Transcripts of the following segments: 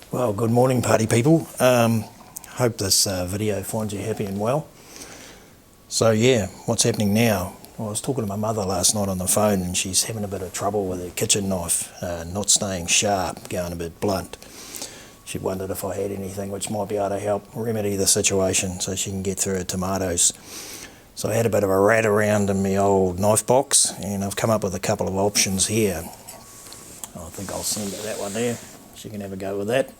Well, good morning party people. Hope this video finds you happy and well. So yeah, what's happening now? Well, I was talking to my mother last night on the phone and she's having a bit of trouble with her kitchen knife, not staying sharp, going a bit blunt. She wondered if I had anything which might be able to help remedy the situation so she can get through her tomatoes. So I had a bit of a rat around in my old knife box and I've come up with a couple of options here. I think I'll send her that one there. She can have a go with that.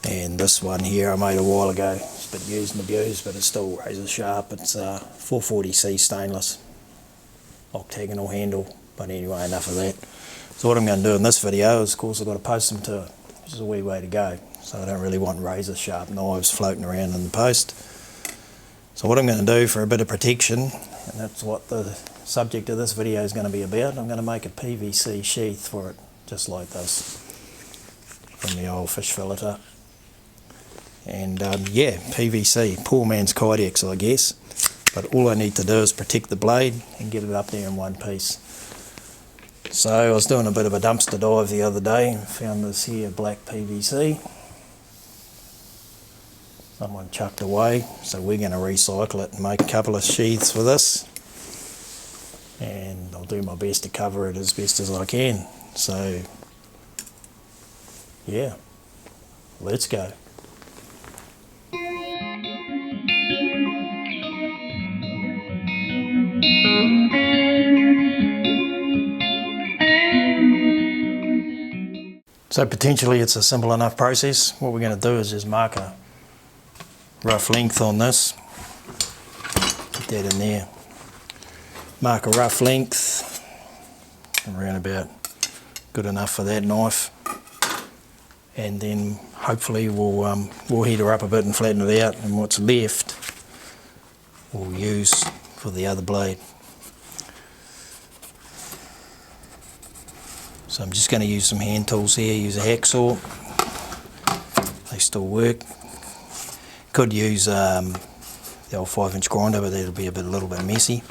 And this one here I made a while ago. It's a bit used and abused, but it's still razor sharp. It's 440C stainless, octagonal handle. But anyway, enough of that. So what I'm going to do in this video is, of course, I've got to post them to it, which is a wee way to go. So I don't really want razor sharp knives floating around in the post. So what I'm going to do for a bit of protection, and that's what the subject of this video is going to be about, I'm going to make a PVC sheath for it, just like this, from the old fish filleter. And yeah, PVC, poor man's Kydex, I guess. But all I need to do is protect the blade and get it up there in one piece. So I was doing a bit of a dumpster dive the other day and found this here black PVC. Someone chucked away, so we're going to recycle it and make a couple of sheaths for this. And I'll do my best to cover it as best as I can. So yeah, let's go. So potentially it's a simple enough process. What we're going to do is just mark a rough length on this. Get that in there. Mark a rough length, around about good enough for that knife. And then hopefully we'll heat her up a bit and flatten it out, and what's left we'll use for the other blade. So I'm just going to use some hand tools here, use a hacksaw, they still work. Could use the old 5-inch grinder, but that'll be a little bit messy.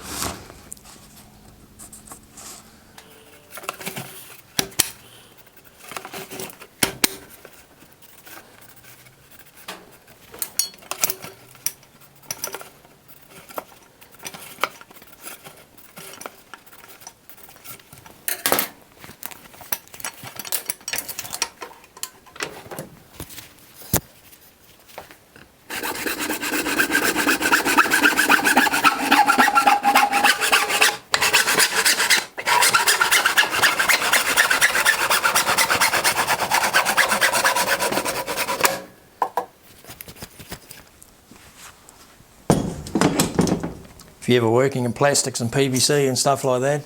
If you're ever working in plastics and PVC and stuff like that,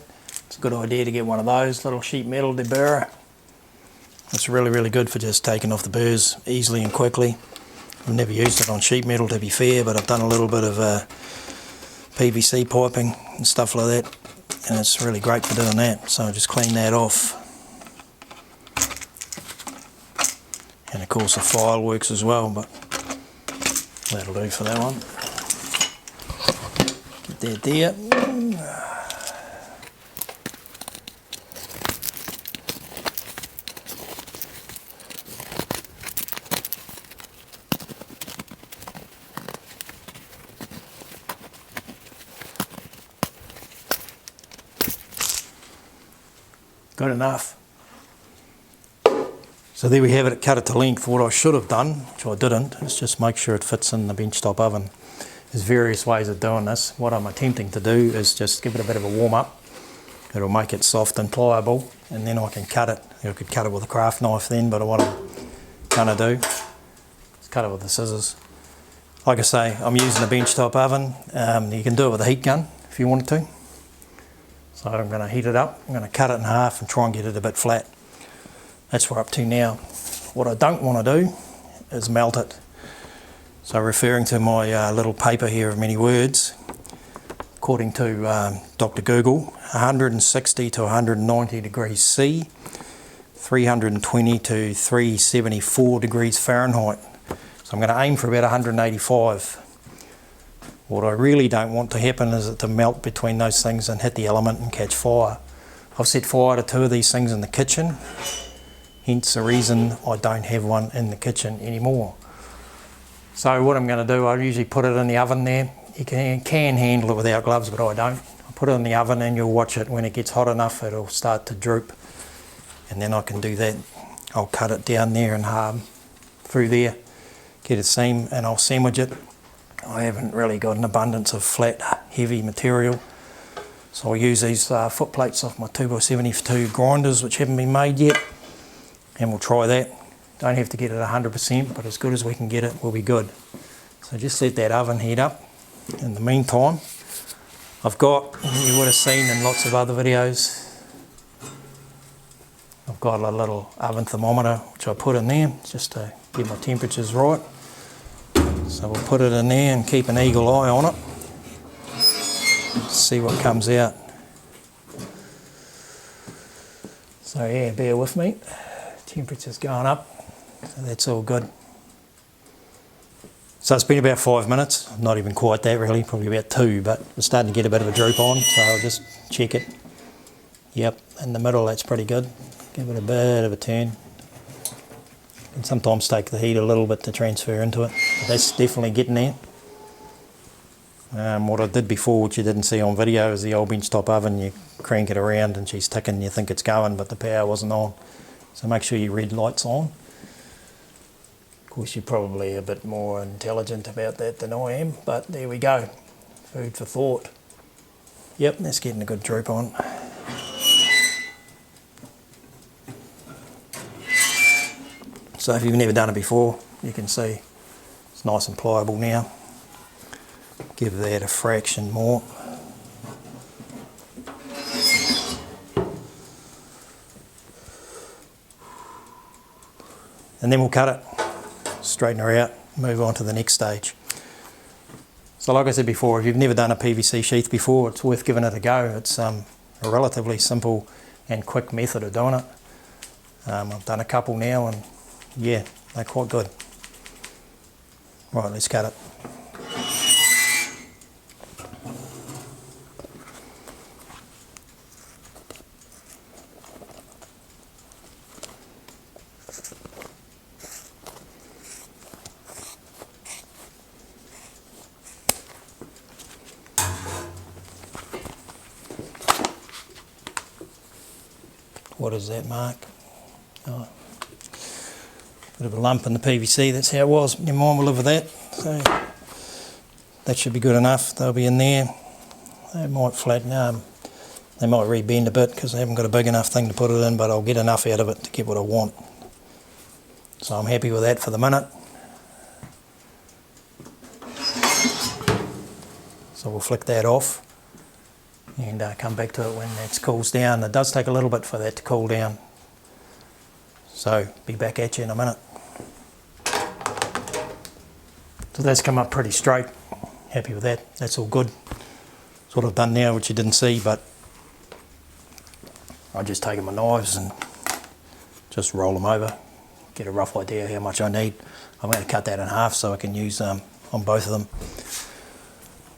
it's a good idea to get one of those, little sheet metal deburrer. It's really good for just taking off the burrs easily and quickly. I've never used it on sheet metal, to be fair, but I've done a little bit of PVC piping and stuff like that, and it's really great for doing that. So just clean that off. And of course a file works as well, but that'll do for that one. Get that there. Good enough. So there we have it, cut it to length. What I should have done, which I didn't, is just make sure it fits in the benchtop oven. There's various ways of doing this. What I'm attempting to do is just give it a bit of a warm up. It'll make it soft and pliable, and then I can cut it. I could cut it with a craft knife then, but what I'm going to do is cut it with the scissors. Like I say, I'm using a benchtop oven. You can do it with a heat gun if you wanted to. So I'm going to heat it up. I'm going to cut it in half and try and get it a bit flat. That's what we're up to now. What I don't want to do is melt it. So referring to my little paper here of many words, according to Dr. Google, 160 to 190 degrees C, 320 to 374 degrees Fahrenheit. So I'm going to aim for about 185. What I really don't want to happen is it to melt between those things and hit the element and catch fire. I've set fire to two of these things in the kitchen, hence the reason I don't have one in the kitchen anymore. So what I'm going to do, I usually put it in the oven there. You can handle it without gloves, but I don't. I put it in the oven and you'll watch it. When it gets hot enough, it'll start to droop, and then I can do that. I'll cut it down there and through there, get a seam, and I'll sandwich it. I haven't really got an abundance of flat, heavy material, so I'll use these foot plates off my 2x72 grinders, which haven't been made yet, and we'll try that. Don't have to get it 100%, but as good as we can get it will be good. So just let that oven heat up. In the meantime, I've got, you would have seen in lots of other videos, I've got a little oven thermometer which I put in there just to get my temperatures right. So we'll put it in there and keep an eagle eye on it. See what comes out. So yeah, bear with me. Temperature's going up, so that's all good. So it's been about 5 minutes, not even quite that really, probably about 2, but it's starting to get a bit of a droop on, so I'll just check it. Yep, in the middle that's pretty good. Give it a bit of a turn. And sometimes take the heat a little bit to transfer into it, but that's definitely getting there. What I did before, which you didn't see on video, is the old benchtop oven. You crank it around and she's ticking, you think it's going, but the power wasn't on. So make sure your red light's on. Of course, you're probably a bit more intelligent about that than I am, but there we go. Food for thought. Yep, that's getting a good droop on. So if you've never done it before, you can see it's nice and pliable now. Give that a fraction more. And then we'll cut it, straighten her out, move on to the next stage. So like I said before, if you've never done a PVC sheath before, it's worth giving it a go. It's a relatively simple and quick method of doing it. I've done a couple now and yeah, they're quite good. Right, let's cut it. What is that mark? Oh, bit of a lump in the PVC, that's how it was. Never mind, we'll live with that. So that should be good enough. They'll be in there. They might flatten, they might rebend a bit because I haven't got a big enough thing to put it in, but I'll get enough out of it to get what I want. So I'm happy with that for the minute. So we'll flick that off and come back to it when that cools down. It does take a little bit for that to cool down. So be back at you in a minute. So that's come up pretty straight. Happy with that. That's all good. That's what I've done now, which you didn't see, but I've just taken my knives and just roll them over. Get a rough idea how much I need. I'm going to cut that in half so I can use on both of them.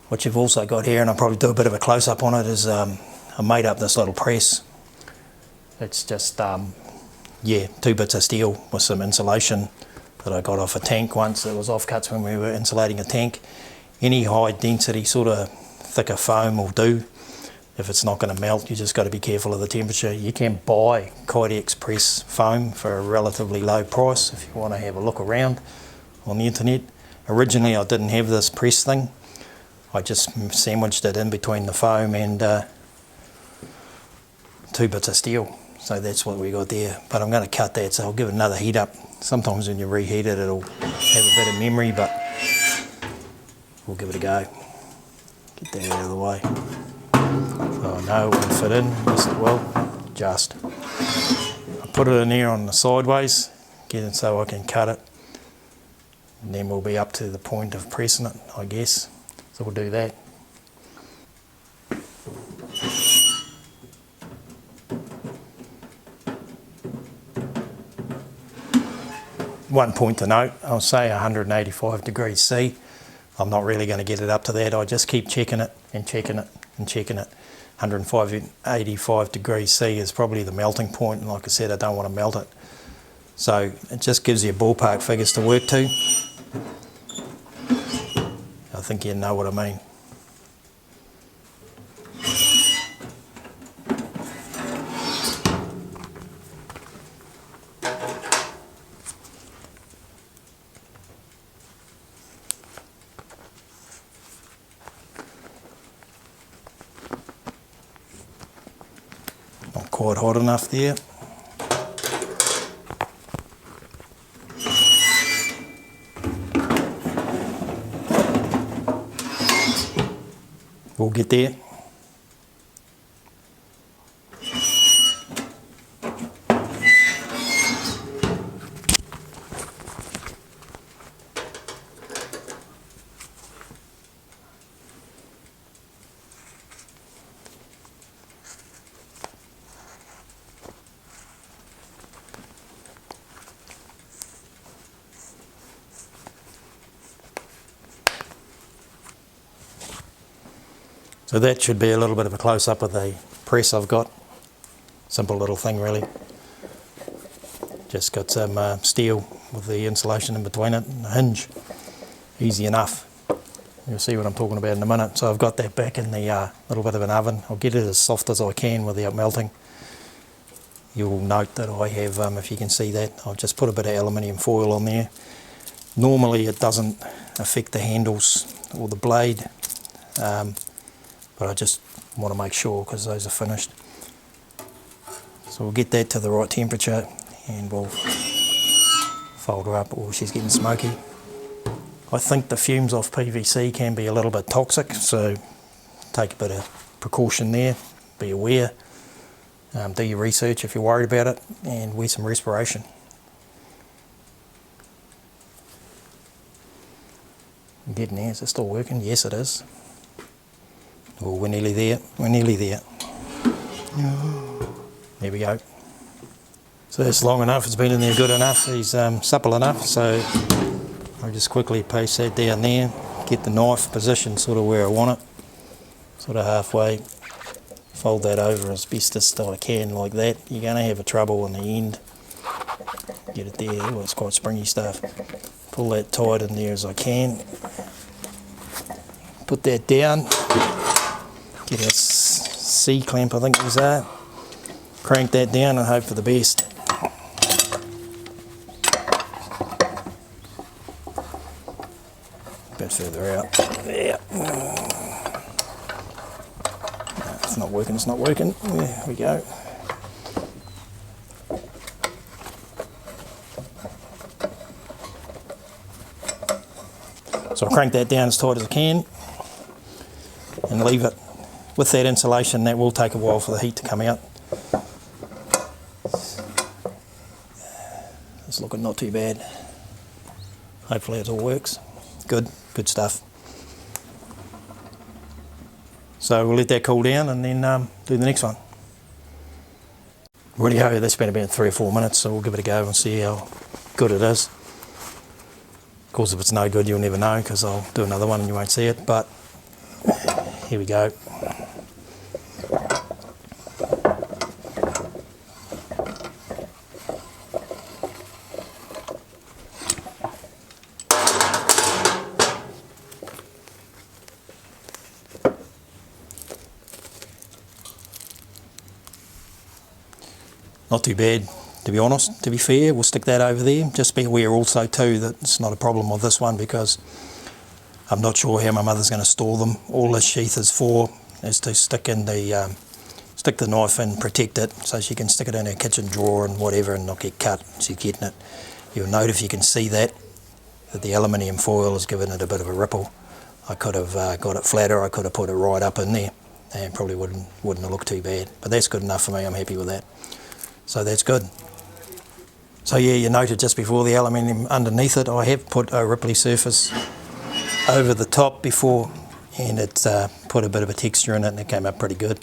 What you've also got here, and I'll probably do a bit of a close-up on it, is I made up this little press. It's just, yeah, 2 bits of steel with some insulation that I got off a tank once. It was offcuts when we were insulating a tank. Any high density sort of thicker foam will do. If it's not going to melt, you just got to be careful of the temperature. You can buy Kydex press foam for a relatively low price if you want to have a look around on the internet. Originally I didn't have this press thing. I just sandwiched it in between the foam and 2 bits of steel. So that's what we got there. But I'm going to cut that, so I'll give it another heat up. Sometimes when you reheat it, it'll have a bit of memory, but we'll give it a go. Get that out of the way. Oh no, it won't fit in. Yes it will. Just. I put it in there on the sideways, get it so I can cut it. And then we'll be up to the point of pressing it, I guess. So we'll do that. One point to note, I'll say 185 degrees C. I'm not really going to get it up to that. I just keep checking it and checking it and checking it. 185 degrees C is probably the melting point, and like I said, I don't want to melt it. So it just gives you ballpark figures to work to. I think you know what I mean. Not quite hot enough there. We'll get there. So that should be a little bit of a close-up of the press I've got. Simple little thing really. Just got some steel with the insulation in between it and a hinge. Easy enough. You'll see what I'm talking about in a minute. So I've got that back in the little bit of an oven. I'll get it as soft as I can without melting. You'll note that I have, if you can see that, I've just put a bit of aluminium foil on there. Normally it doesn't affect the handles or the blade. But I just want to make sure because those are finished. So we'll get that to the right temperature and we'll fold her up. Oh, she's getting smoky. I think the fumes off PVC can be a little bit toxic, so take a bit of precaution there, be aware, do your research if you're worried about it, and wear some respiration. I'm getting there, is it still working? Yes it is. Well, we're nearly there, we're nearly there. There we go. So that's long enough, it's been in there good enough, he's supple enough, so I'll just quickly paste that down there, get the knife positioned sort of where I want it, sort of halfway, fold that over as best as I can like that. You're going to have a trouble in the end, get it there. Oh, it's quite springy stuff. Pull that tight in there as I can, put that down. Get a C-clamp, I think it was that. Crank that down and hope for the best. A bit further out. There. No, it's not working, it's not working. There we go. So I'll crank that down as tight as I can and leave it. With that insulation, that will take a while for the heat to come out. It's looking not too bad. Hopefully it all works. Good stuff. So we'll let that cool down and then do the next one. Rightio, that's been about 3 or 4 minutes, so we'll give it a go and see how good it is. Of course, if it's no good, you'll never know because I'll do another one and you won't see it, but here we go. Not too bad, to be honest. To be fair, we'll stick that over there. Just be aware also too that it's not a problem with this one because I'm not sure how my mother's going to store them. All this sheath is for is to stick the knife in, protect it, so she can stick it in her kitchen drawer and whatever and not get cut. She's getting it. You'll note if you can see that the aluminium foil has given it a bit of a ripple. I could have got it flatter. I could have put it right up in there and probably wouldn't have looked too bad. But that's good enough for me. I'm happy with that. So that's good. So yeah, you noted just before the aluminium underneath it, I have put a ripply surface over the top before and it put a bit of a texture in it and it came up pretty good.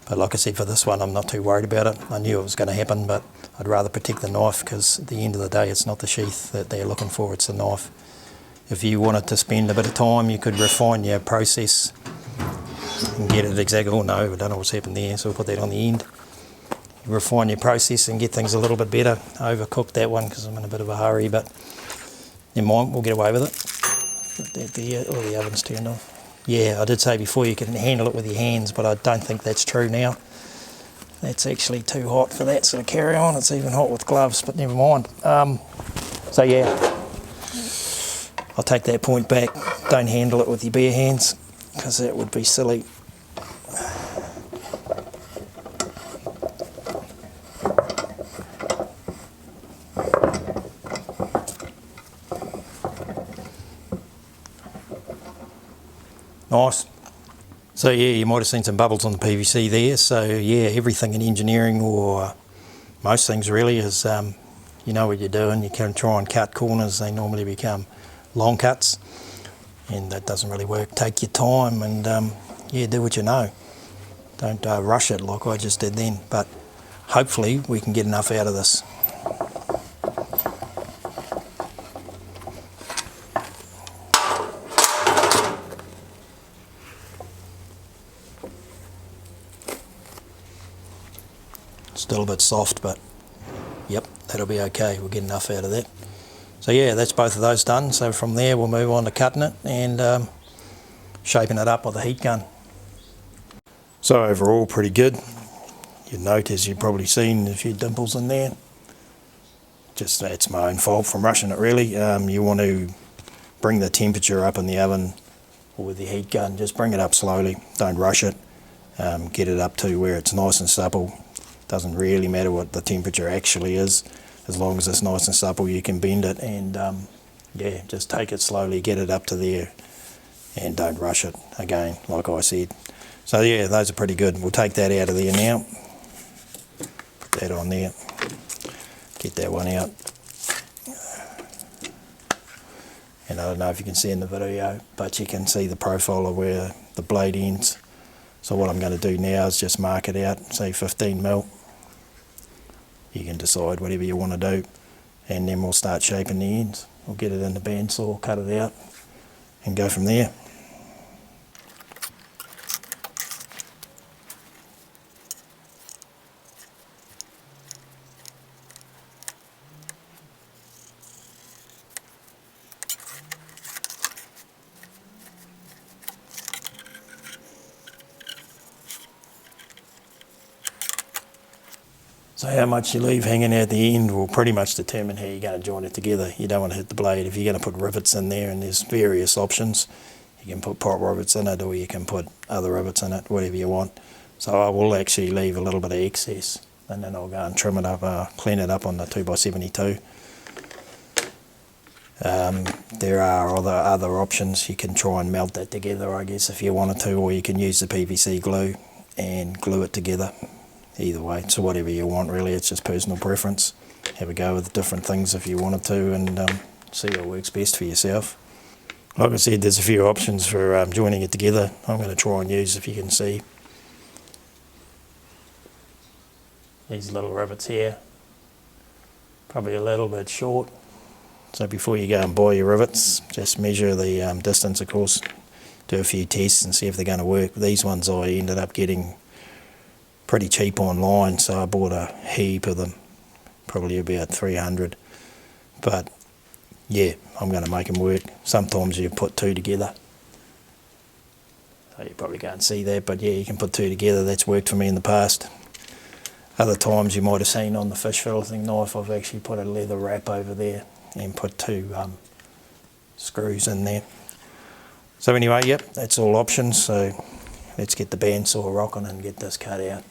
But like I said, for this one I'm not too worried about it. I knew it was going to happen, but I'd rather protect the knife because at the end of the day it's not the sheath that they're looking for, it's the knife. If you wanted to spend a bit of time, you could refine your process and get it exactly. Oh no, I don't know what's happened there, so we'll put that on the end. refine your process and get things a little bit better. I overcooked that one because I'm in a bit of a hurry, but never mind, we'll get away with it. The oven's turned off. Yeah, I did say before you can handle it with your hands, but I don't think that's true now. That's actually too hot for that sort of carry on. It's even hot with gloves, but never mind. So yeah, I'll take that point back. Don't handle it with your bare hands, because that would be silly. Nice. So yeah, you might have seen some bubbles on the PVC there. So yeah, everything in engineering, or most things really, is you know what you're doing. You can try and cut corners. They normally become long cuts, and that doesn't really work. Take your time and yeah, do what you know. Don't rush it like I just did then. But hopefully we can get enough out of this. Still a bit soft, but yep, that'll be okay. We'll get enough out of that. So yeah, that's both of those done. So from there we'll move on to cutting it and shaping it up with a heat gun. So overall pretty good. You'd note, as you've probably seen, a few dimples in there. Just it's my own fault from rushing it really. You want to bring the temperature up in the oven or with the heat gun. Just bring it up slowly, don't rush it. Get it up to where it's nice and supple. Doesn't really matter what the temperature actually is, as long as it's nice and supple you can bend it, and yeah, just take it slowly, get it up to there, and don't rush it again, like I said. So yeah, those are pretty good. We'll take that out of there now, put that on there, get that one out. And I don't know if you can see in the video, but you can see the profile of where the blade ends. So what I'm going to do now is just mark it out, say 15mm. You can decide whatever you want to do, and then we'll start shaping the ends. We'll get it in the bandsaw, cut it out, and go from there. So how much you leave hanging out the end will pretty much determine how you're going to join it together. You don't want to hit the blade. If you're going to put rivets in there, and there's various options, you can put pop rivets in it, or you can put other rivets in it, whatever you want. So I will actually leave a little bit of excess, and then I'll go and trim it up, clean it up on the 2x72. There are other options. You can try and melt that together, I guess, if you wanted to, or you can use the PVC glue and glue it together. Either way, so whatever you want really, it's just personal preference. Have a go with different things if you wanted to, and see what works best for yourself. Like I said, there's a few options for joining it together. I'm going to try and use, if you can see, these little rivets here. Probably a little bit short. So before you go and buy your rivets, just measure the distance, of course. Do a few tests and see if they're going to work. These ones I ended up getting pretty cheap online, so I bought a heap of them, probably about 300. But yeah, I'm going to make them work. Sometimes you put two together, so you probably can't see that, but yeah, you can put two together. That's worked for me in the past. Other times you might have seen on the fish filleting knife, I've actually put a leather wrap over there and put two screws in there. So anyway, yep, that's all options. So let's get the bandsaw rocking and get this cut out.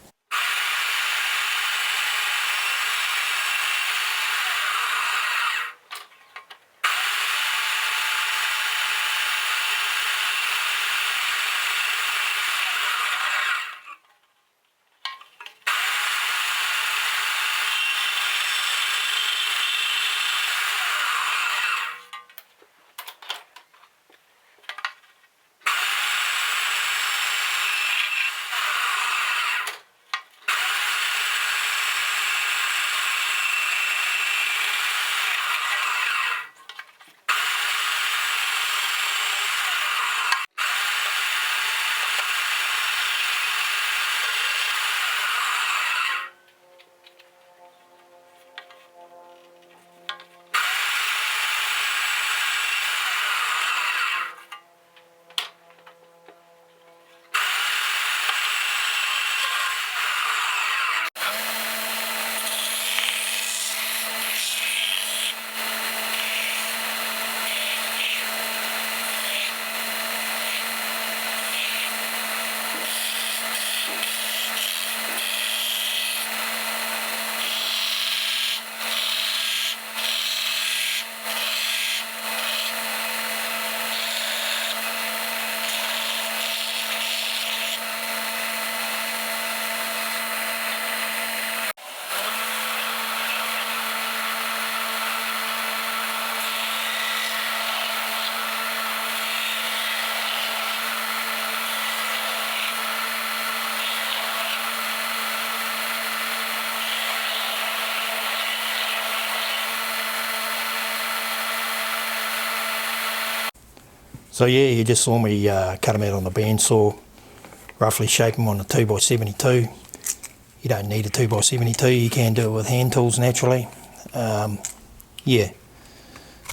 So yeah, you just saw me cut them out on the bandsaw, roughly shape them on a 2x72. You don't need a 2x72, you can do it with hand tools naturally. Yeah,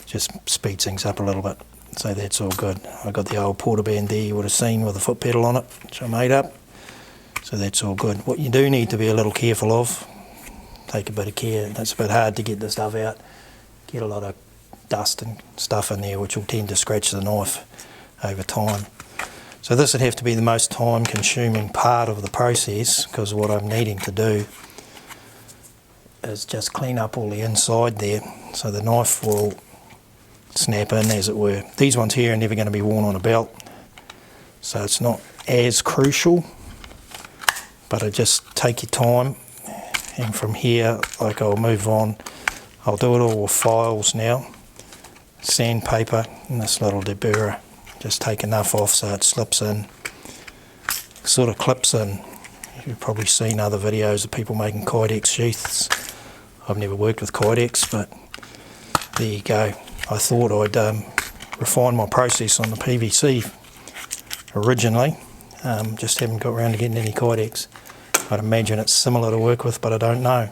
just speeds things up a little bit, so that's all good. I got the old porter band there you would have seen with a foot pedal on it, which I made up, so that's all good. What you do need to be a little careful of, take a bit of care, it's a bit hard to get the stuff out, get a lot of dust and stuff in there which will tend to scratch the knife over time. So this would have to be the most time consuming part of the process, because what I'm needing to do is just clean up all the inside there so the knife will snap in, as it were. These ones here are never going to be worn on a belt, so it's not as crucial, but I just take your time, and from here, like, I'll move on. I'll do it all with files now, sandpaper and this little deburrer. Just take enough off so it slips in, sort of clips in. You've probably seen other videos of people making Kydex sheaths. I've never worked with Kydex, but there you go. I thought I'd refine my process on the PVC originally. Just haven't got around to getting any Kydex. I'd imagine it's similar to work with, but I don't know.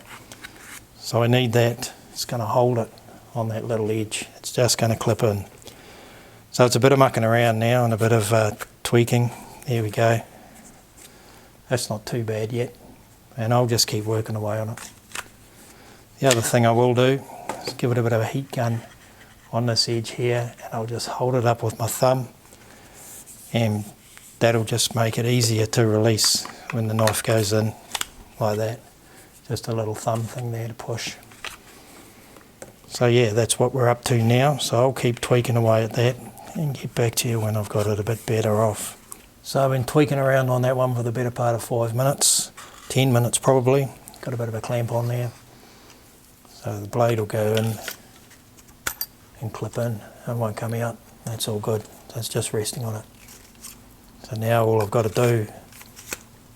So I need that. It's going to hold it on that little edge. It's just going to clip in. So it's a bit of mucking around now and a bit of tweaking. There we go. That's not too bad yet. And I'll just keep working away on it. The other thing I will do is give it a bit of a heat gun on this edge here, and I'll just hold it up with my thumb, and that'll just make it easier to release when the knife goes in like that. Just a little thumb thing there to push. So yeah, that's what we're up to now. So I'll keep tweaking away at that and get back to you when I've got it a bit better off. So I've been tweaking around on that one for the better part of 5 minutes, 10 minutes probably. Got a bit of a clamp on there. So the blade will go in and clip in and won't come out. That's all good. So it's just resting on it. So now all I've got to do,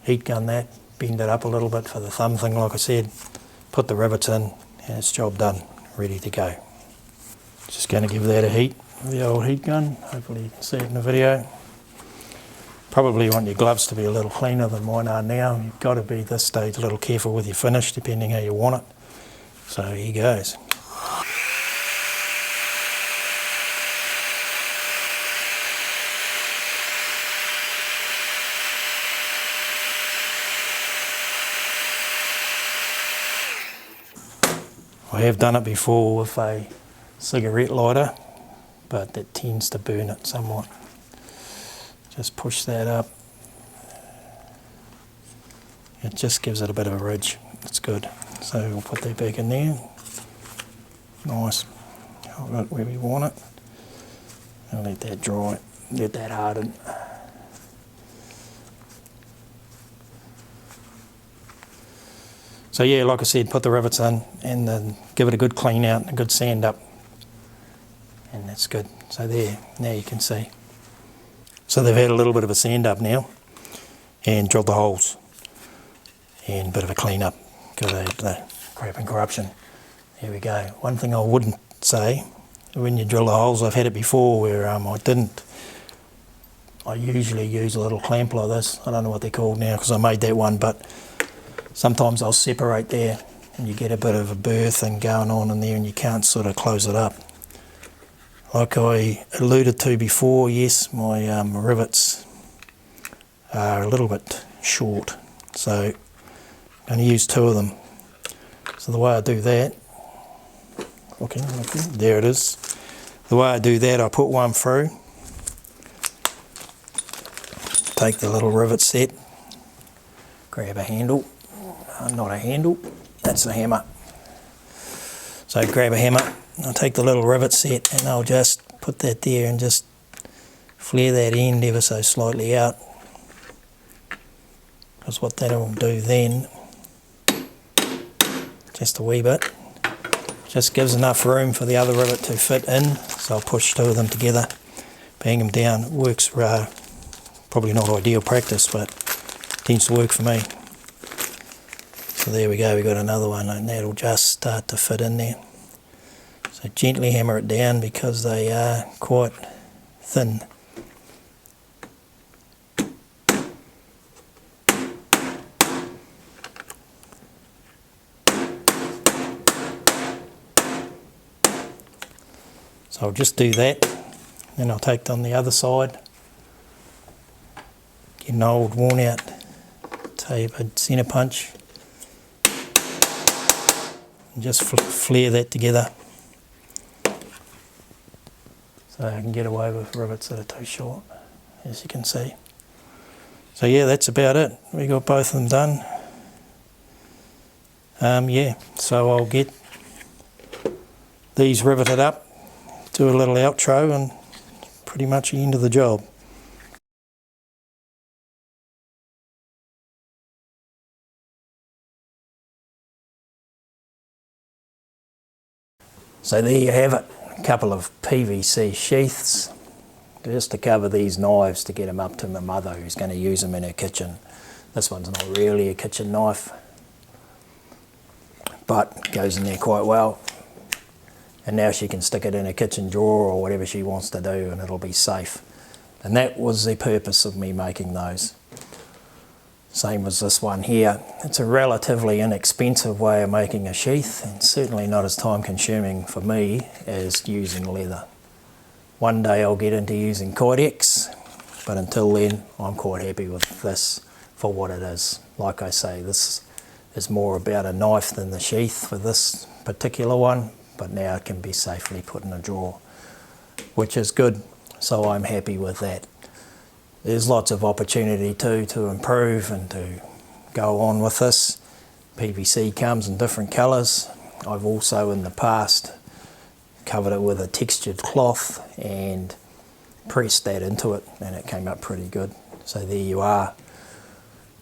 heat gun that, bend it up a little bit for the thumb thing like I said, put the rivets in, and it's job done, ready to go. Just going to give that a heat with the old heat gun. Hopefully you can see it in the video. Probably want your gloves to be a little cleaner than mine are now. You've got to be this stage a little careful with your finish depending how you want it. So here goes. I have done it before with a cigarette lighter, but that tends to burn it somewhat. Just push that up. It just gives it a bit of a ridge. It's good. So we'll put that back in there. Nice. Hold it where we want it. And let that dry. Let that harden. So yeah, like I said, put the rivets in and then give it a good clean out and a good sand up. And that's good. So there, now you can see. So they've had a little bit of a sand up now and drilled the holes and a bit of a clean up. Got the crap and corruption. There we go. One thing I wouldn't say, when you drill the holes, I've had it before where I didn't. I usually use a little clamp like this. I don't know what they're called now because I made that one, but sometimes I'll separate there and you get a bit of a burr thing going on in there and you can't sort of close it up. Like I alluded to before, yes, my rivets are a little bit short, so I'm going to use 2 of them. So the way I do that, okay, there it is. The way I do that, I put one through, take the little rivet set, grab a handle, not a handle, that's a hammer. So grab a hammer, I'll take the little rivet set and I'll just put that there and just flare that end ever so slightly out. Because what that will do then, just a wee bit, just gives enough room for the other rivet to fit in. So I'll push 2 of them together, bang them down. It works, probably not ideal practice, but tends to work for me. So there we go, we got another one and that'll just start to fit in there. So gently hammer it down because they are quite thin. So I'll just do that, then I'll take it on the other side, get an old worn out tapered centre punch, and just flare that together so I can get away with rivets that are too short, as you can see. So yeah, that's about it. We got both of them done. Yeah, so I'll get these riveted up, do a little outro, and pretty much the end of the job. So there you have it, a couple of PVC sheaths, just to cover these knives to get them up to my mother who's going to use them in her kitchen. This one's not really a kitchen knife, but goes in there quite well. And now she can stick it in a kitchen drawer or whatever she wants to do, and it'll be safe. And that was the purpose of me making those. Same as this one here. It's a relatively inexpensive way of making a sheath, and certainly not as time consuming for me as using leather. One day I'll get into using Kydex, but until then I'm quite happy with this for what it is. Like I say, this is more about a knife than the sheath for this particular one, but now it can be safely put in a drawer, which is good, so I'm happy with that. There's lots of opportunity too to improve and to go on with this. PVC comes in different colours. I've also in the past covered it with a textured cloth and pressed that into it, and it came up pretty good. So there you are.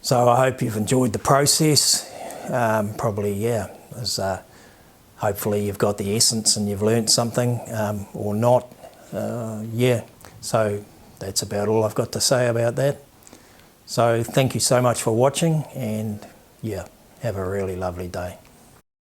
So I hope you've enjoyed the process. Probably, yeah, hopefully you've got the essence and you've learnt something, or not. Yeah, so that's about all I've got to say about that. So thank you so much for watching, and yeah, have a really lovely day.